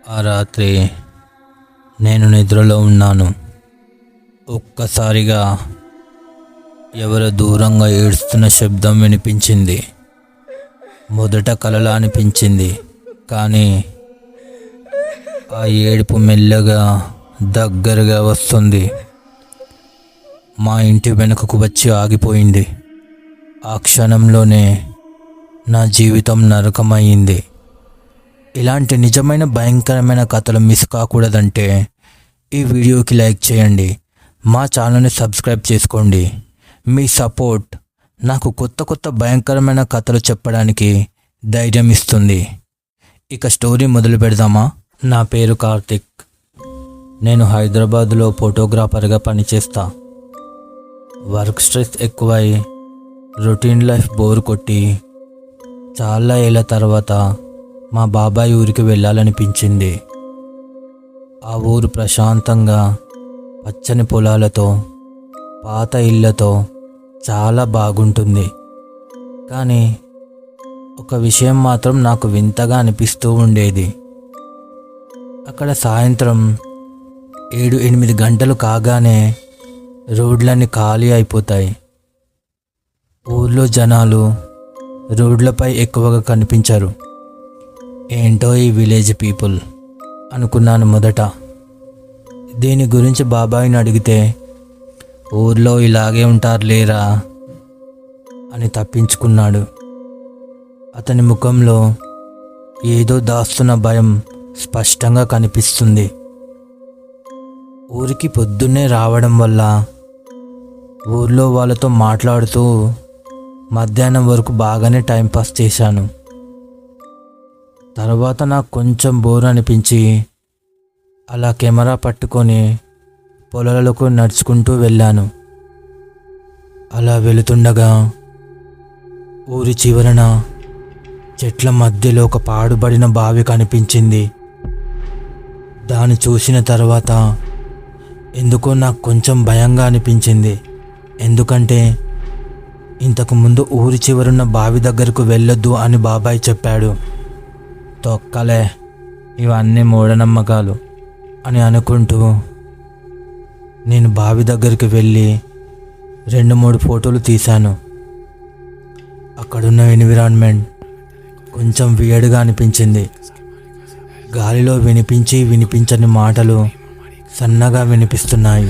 ఆ రాత్రి నేను నిద్రలో ఉన్నాను. ఒక్కసారిగా ఎవరో దూరంగా ఏడుస్తున్న శబ్దం వినిపించింది. మొదట కలలా అనిపించింది, కానీ ఆ ఏడుపు మెల్లగా దగ్గరగా వస్తుంది. మా ఇంటి వెనుకకు వచ్చి ఆగిపోయింది. ఆ క్షణంలోనే నా జీవితం నరకమయ్యింది. ఇలాంటి నిజమైన భయంకరమైన కథలు మిస్ కాకూడదంటే ఈ వీడియోకి లైక్ చేయండి, మా ఛానల్ని సబ్స్క్రైబ్ చేసుకోండి. మీ సపోర్ట్ నాకు కొత్త కొత్త భయంకరమైన కథలు చెప్పడానికి ధైర్యం ఇస్తుంది. ఇక స్టోరీ మొదలు పెడదామా? నా పేరు కార్తిక్. నేను హైదరాబాద్లో ఫోటోగ్రాఫర్గా పనిచేస్తా. వర్క్ స్ట్రెస్ ఎక్కువై రొటీన్ లైఫ్ బోర్ కొట్టి చాలా ఏళ్ళ తర్వాత మా బాబాయ్ ఊరికి వెళ్ళాలనిపించింది. ఆ ఊరు ప్రశాంతంగా పచ్చని పొలాలతో పాత ఇళ్లతో చాలా బాగుంటుంది. కానీ ఒక విషయం మాత్రం నాకు వింతగా అనిపిస్తూ ఉండేది. అక్కడ సాయంత్రం 7-8 గంటలు కాగానే రోడ్లన్నీ ఖాళీ అయిపోతాయి. ఊర్లో జనాలు రోడ్లపై ఎక్కువగా కనిపించరు. ఏంటో ఈ విలేజ్ పీపుల్ అనుకున్నాను మొదట. దీని గురించి బాబాయిని అడిగితే ఊర్లో ఇలాగే ఉంటారు లేరా అని తప్పించుకున్నాడు. అతని ముఖంలో ఏదో దాస్తున్న భయం స్పష్టంగా కనిపిస్తుంది. ఊరికి పొద్దున్నే రావడం వల్ల ఊర్లో వాళ్ళతో మాట్లాడుతూ మధ్యాహ్నం వరకు బాగానే టైంపాస్ చేశాను. తర్వాత నాకు కొంచెం బోర్ అనిపించి అలా కెమెరా పట్టుకొని పొలాలకు నడుచుకుంటూ వెళ్ళాను. అలా వెళుతుండగా ఊరి చివరన చెట్ల మధ్యలో ఒక పాడుబడిన బావి కనిపించింది. దాన్ని చూసిన తర్వాత ఎందుకో నాకు కొంచెం భయంగా అనిపించింది. ఎందుకంటే ఇంతకుముందు ఊరి చివరున్న బావి దగ్గరకు వెళ్ళొద్దు అని బాబాయ్ చెప్పాడు. తొక్కలే, ఇవన్నీ మూఢనమ్మకాలు అని అనుకుంటూ నేను బావి దగ్గరికి వెళ్ళి 2-3 ఫోటోలు తీశాను. అక్కడున్న ఎన్విరాన్మెంట్ కొంచెం వియర్డ్గా అనిపించింది. గాలిలో వినిపించని మాటలు సన్నగా వినిపిస్తున్నాయి.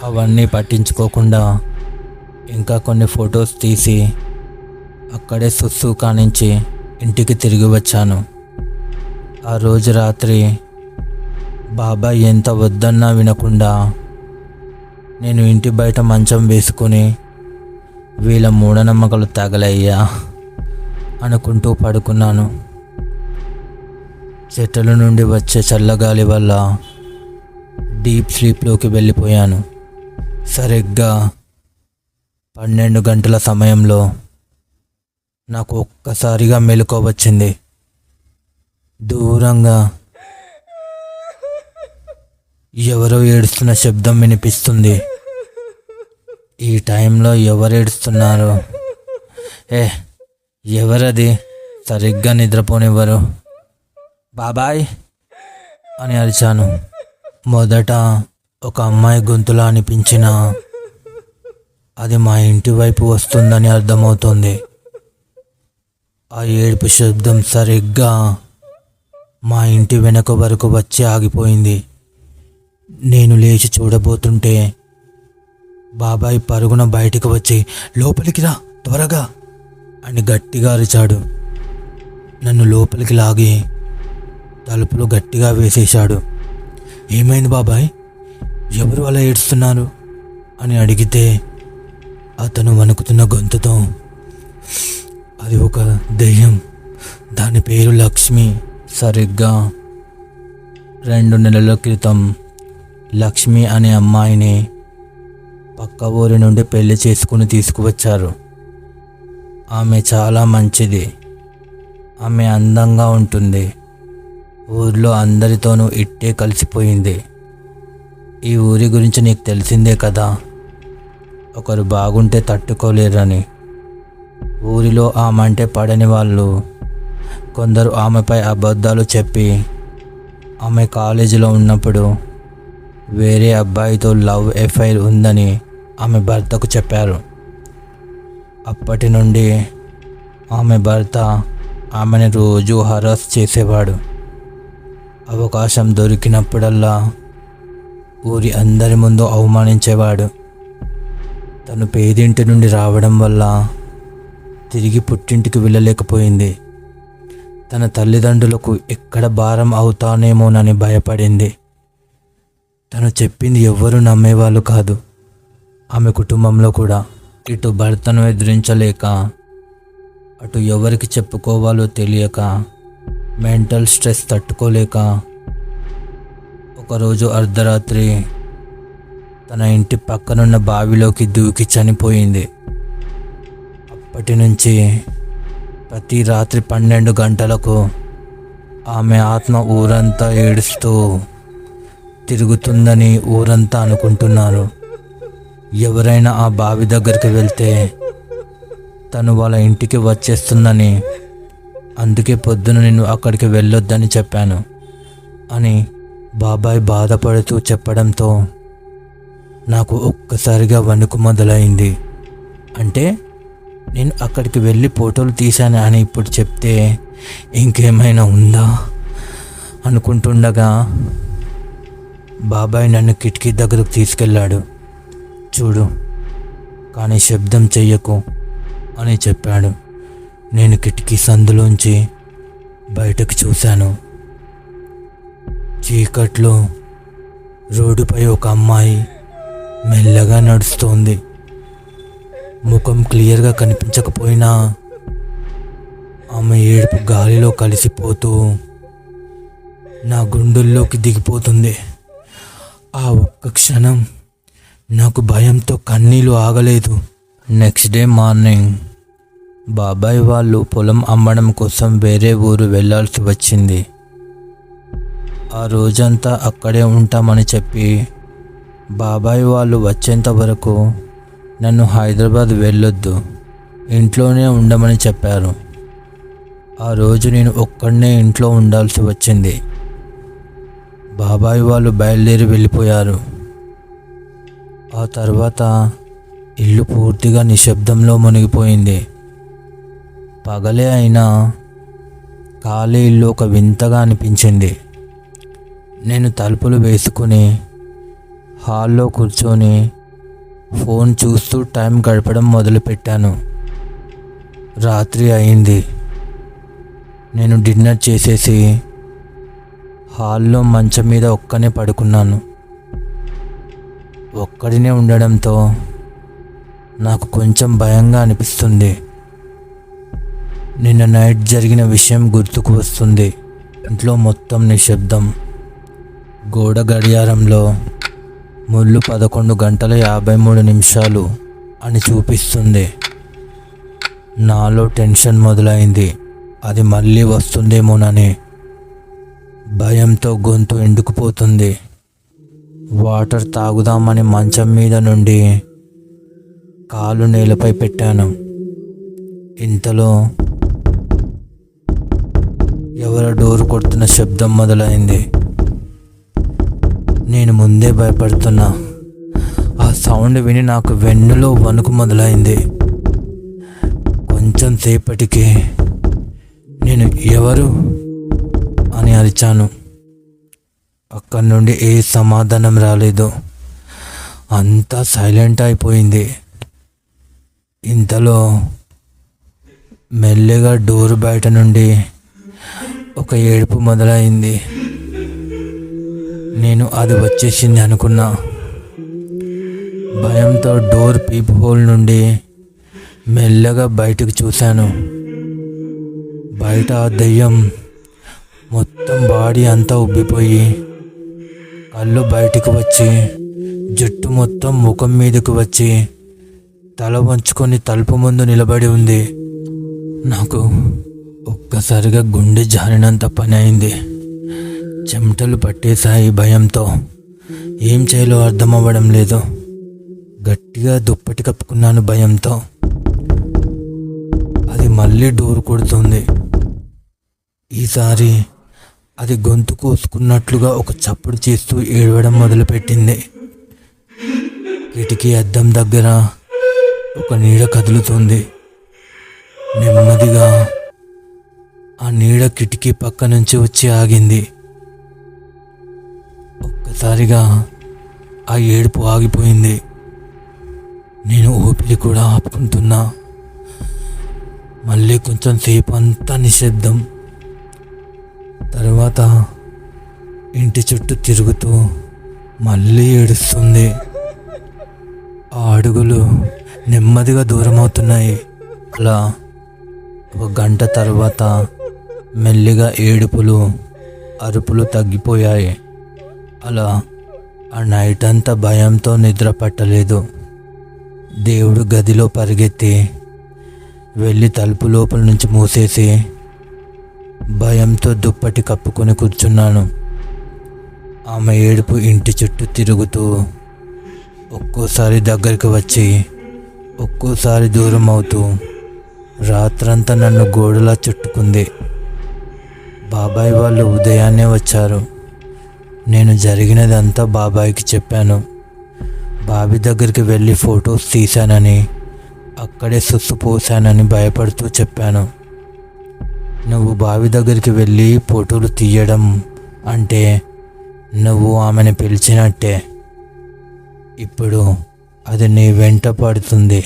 అవన్నీ పట్టించుకోకుండా ఇంకా కొన్ని ఫొటోస్ తీసి అక్కడే సుస్సు కానించి ఇంటికి తిరిగి వచ్చాను. ఆ రోజు రాత్రి బాబాయ్ ఎంత వద్దన్నా వినకుండా నేను ఇంటి బయట మంచం వేసుకుని వీళ్ళ మూఢనమ్మకాలు తగలయ్యా అనుకుంటూ పడుకున్నాను. చెట్ల నుండి వచ్చే చల్లగాలి వల్ల డీప్ స్లీప్లోకి వెళ్ళిపోయాను. సరిగ్గా 12 గంటల సమయంలో నాకు ఒక్కసారిగా మెలకువ వచ్చింది. దూరంగా ఎవరో ఏడుస్తున్న శబ్దం వినిపిస్తుంది. ఈ టైంలో ఎవరు ఏడుస్తున్నారు? ఎవరది? సరిగ్గా నిద్రపోనివ్వరు. బాబాయ్ అని అరిచాను. మొదట ఒక అమ్మాయి గొంతులా అనిపించినా అది మా ఇంటి వైపు వస్తుందని అర్థమవుతోంది. ఆ ఏడుపు శబ్దం సరిగ్గా మా ఇంటి వెనక వరకు వచ్చి ఆగిపోయింది. నేను లేచి చూడబోతుంటే బాబాయ్ పరుగున బయటికి వచ్చి లోపలికి రా త్వరగా అని గట్టిగా అరిచాడు. నన్ను లోపలికి లాగి తలుపులు గట్టిగా వేసేశాడు. ఏమైంది బాబాయ్, ఎవరు అలా ఏడుస్తున్నారు అని అడిగితే అతను వణుకుతున్న గొంతుతో అది ఒక దెయ్యం, దాని పేరు లక్ష్మి. సరిగ్గా 2 నెలల క్రితం లక్ష్మి అనే అమ్మాయిని పక్క ఊరి నుండి పెళ్లి చేసుకుని తీసుకువచ్చారు. ఆమె చాలా మంచిది. ఆమె అందంగా ఉంటుంది. ఊర్లో అందరితోనూ ఇట్టే కలిసిపోయింది. ఈ ఊరి గురించి నీకు తెలిసిందే కదా, ఒకరు బాగుంటే తట్టుకోలేరని. ఊరిలో ఆమె అంటే పడని వాళ్ళు కొందరు ఆమెపై అబద్ధాలు చెప్పి ఆమె కాలేజీలో ఉన్నప్పుడు వేరే అబ్బాయితో లవ్ ఎఫైర్ ఉందని ఆమె భర్తకు చెప్పారు. అప్పటి నుండి ఆమె భర్త ఆమెను రోజు హరాస్ చేసేవాడు. అవకాశం దొరికినప్పుడల్లా ఊరి అందరి ముందు అవమానించేవాడు. తను పేదింటి నుండి రావడం వల్ల తిరిగి పుట్టింటికి వెళ్ళలేకపోయింది. తన తల్లిదండ్రులకు ఎక్కడ భారం అవుతానేమోనని భయపడింది. తను చెప్పింది ఎవ్వరూ నమ్మేవాళ్ళు కాదు. ఆమె కుటుంబంలో కూడా ఇటు భర్తను ఎదిరించలేక, అటు ఎవరికి చెప్పుకోవాలో తెలియక, మెంటల్ స్ట్రెస్ తట్టుకోలేక ఒకరోజు అర్ధరాత్రి తన ఇంటి పక్కనున్న బావిలోకి దూకి చనిపోయింది. అప్పటి నుంచి ప్రతి రాత్రి 12 గంటలకు ఆమె ఆత్మ ఊరంతా ఏడుస్తూ తిరుగుతుందని ఊరంతా అనుకుంటున్నారు. ఎవరైనా ఆ బావి దగ్గరికి వెళ్తే తను వాళ్ళ ఇంటికి వచ్చేస్తుందని, అందుకే పొద్దున నేను అక్కడికి వెళ్ళొద్దని చెప్పాను అని బాబాయ్ బాధపడుతూ చెప్పడంతో నాకు ఒక్కసారిగా వణుకు మొదలైంది. అంటే నేను అక్కడికి వెళ్ళి ఫోటోలు తీశాను అని ఇప్పుడు చెప్తే ఇంకేమైనా ఉందా అనుకుంటుండగా బాబాయ్ నన్ను కిటికీ దగ్గరకు తీసుకెళ్ళాడు. చూడు, కానీ శబ్దం చెయ్యకు అని చెప్పాడు. నేను కిటికీ సందులోంచి బయటకు చూశాను. చీకట్లో రోడ్డుపై ఒక అమ్మాయి మెల్లగా నడుస్తోంది. ముఖం క్లియర్గా కనిపించకపోయినా ఆమె ఏడుపు గాలిలో కలిసిపోతూ నా గుండెల్లోకి దిగిపోతుంది. ఆ ఒక్క క్షణం నాకు భయంతో కన్నీళ్ళు ఆగలేదు. నెక్స్ట్ డే మార్నింగ్ బాబాయ్ వాళ్ళు పొలం అమ్మడం కోసం వేరే ఊరు వెళ్ళాల్సి వచ్చింది. ఆ రోజంతా అక్కడే ఉంటామని చెప్పి బాబాయ్ వాళ్ళు వచ్చేంత వరకు నన్ను హైదరాబాద్ వెళ్ళొద్దు, ఇంట్లోనే ఉండమని చెప్పారు. ఆ రోజు నేను ఒక్కడనే ఇంట్లో ఉండాల్సి వచ్చింది. బాబాయ్ వాళ్ళు బయలుదేరి వెళ్ళిపోయారు. ఆ తర్వాత ఇల్లు పూర్తిగా నిశ్శబ్దంలో మునిగిపోయింది. పగలే అయినా ఖాళీ ఇల్లు ఒక వింతగా అనిపించింది. నేను తలుపులు వేసుకుని హాల్లో కూర్చొని ఫోన్ చూస్తూ టైం గడపడం మొదలుపెట్టాను. రాత్రి అయింది. నేను డిన్నర్ చేసేసి హాల్లో మంచం మీద ఒక్కనే పడుకున్నాను. ఒక్కడినే ఉండడంతో నాకు కొంచెం భయంగా అనిపిస్తుంది. నిన్న నైట్ జరిగిన విషయం గుర్తుకు వస్తుంది. ఇంట్లో మొత్తం నిశ్శబ్దం. గోడ గడియారంలో ముళ్ళు 11:53 అని చూపిస్తుంది. నాలో టెన్షన్ మొదలైంది. అది మళ్ళీ వస్తుందేమోనని భయంతో గొంతు ఎండుకుపోతుంది. వాటర్ తాగుదామని మంచం మీద నుండి కాలు నేలపై పెట్టాను. ఇంతలో ఎవరో డోర్ కొడుతున్న శబ్దం మొదలైంది. నేను ముందే భయపడుతున్నా. ఆ సౌండ్ విని నాకు వెన్నులో వణుకు మొదలైంది. కొంచెం సేపటికి నేను ఎవరు అని అరిచాను. అక్కడి నుండి ఏ సమాధానం రాలేదు. అంతా సైలెంట్ అయిపోయింది. ఇంతలో మెల్లగా డోర్ బయట నుండి ఒక ఏడుపు మొదలైంది. నేను అది వచ్చేసింది అనుకున్నా. భయంతో డోర్ పీప్ హోల్ నుండి మెల్లగా బయటకు చూశాను. బయట ఆ దెయ్యం మొత్తం బాడీ అంతా ఉబ్బిపోయి కళ్ళు బయటకు వచ్చి జుట్టు మొత్తం ముఖం మీదకు వచ్చి తల వంచుకొని తలుపు ముందు నిలబడి ఉంది. నాకు ఒక్కసారిగా గుండె జారినంత పని అయింది. చెమటలు పట్టేశాయి. భయంతో ఏం చేయాలో అర్థం అవ్వడం లేదు. గట్టిగా దుప్పటి కప్పుకున్నాను భయంతో. అది మళ్ళీ డోర్ కొడుతుంది. ఈసారి అది గొంతు కోసుకున్నట్లుగా ఒక చప్పుడు చేస్తూ ఏడవడం మొదలుపెట్టింది. కిటికీ అద్దం దగ్గర ఒక నీడ కదులుతుంది. నెమ్మదిగా ఆ నీడ కిటికీ పక్క నుంచి వచ్చి ఆగింది. ఒక్కసారిగా ఆ ఏడుపు ఆగిపోయింది. నేను ఊపిరి కూడా ఆపుకుంటున్నా. మళ్ళీ కొంచెం సేపు అంతా నిశ్శబ్దం. తర్వాత ఇంటి చుట్టూ తిరుగుతూ మళ్ళీ ఏడుస్తుంది. ఆ అడుగులు నెమ్మదిగా దూరం అవుతున్నాయి. అలా ఒక గంట తర్వాత మెల్లిగా ఏడుపులు, అరుపులు తగ్గిపోయాయి. అలా ఆ నైట్ అంతా భయంతో నిద్ర పట్టలేదు. దేవుడు గదిలో పరిగెత్తి వెళ్ళి తలుపు లోపల నుంచి మూసేసి భయంతో దుప్పటి కప్పుకొని కూర్చున్నాను. ఆమె ఏడుపు ఇంటి చుట్టూ తిరుగుతూ ఒక్కోసారి దగ్గరికి వచ్చి ఒక్కోసారి దూరం అవుతూ రాత్రంతా నన్ను గోడలా చుట్టుకుంది. బాబాయ్ వాళ్ళు ఉదయాన్నే వచ్చారు. నేను జరిగినదంతా బాబాయ్కి చెప్పాను. బాబీ దగ్గరికి వెళ్ళి ఫొటోస్ తీశానని, అక్కడే సుస్సు పోసానని భయపడుతూ చెప్పాను. నువ్వు బావి దగ్గరికి వెళ్ళి ఫోటోలు తీయడం అంటే నువ్వు ఆమెను పిలిచినట్టే. ఇప్పుడు అది నీ వెంట పడుతుంది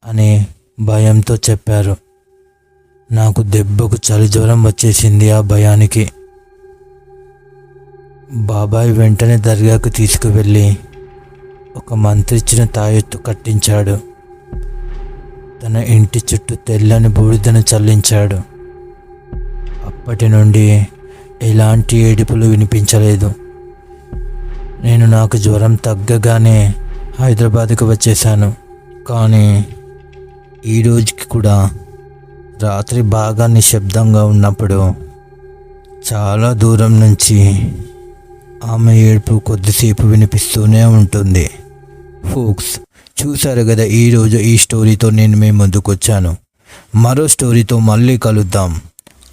అని భయంతో చెప్పారు. నాకు దెబ్బకు చలి జ్వరం వచ్చేసింది ఆ భయానికి. బాబాయ్ వెంటనే దర్గాకు తీసుకువెళ్ళి ఒక మంత్రిచ్చిన తాయెత్తు కట్టించాడు. తన ఇంటి చుట్టూ తెల్లని బూడిదను చల్లించాడు. అప్పటి నుండి ఎలాంటి ఏడుపులు వినిపించలేదు. నేను నాకు జ్వరం తగ్గగానే హైదరాబాద్కి వచ్చేసాను. కానీ ఈ రోజుకి కూడా రాత్రి బాగా నిశ్శబ్దంగా ఉన్నప్పుడు చాలా దూరం నుంచి ఆమె ఏడుపు కొద్దిసేపు వినిపిస్తూనే ఉంటుంది. ఫోక్స్, చూశారు కదా, ఈరోజు ఈ స్టోరీతో నేను మీ ముందుకు వచ్చాను. మరో స్టోరీతో మళ్ళీ కలుద్దాం.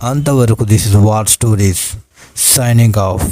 అంతవరకు this is war stories signing off.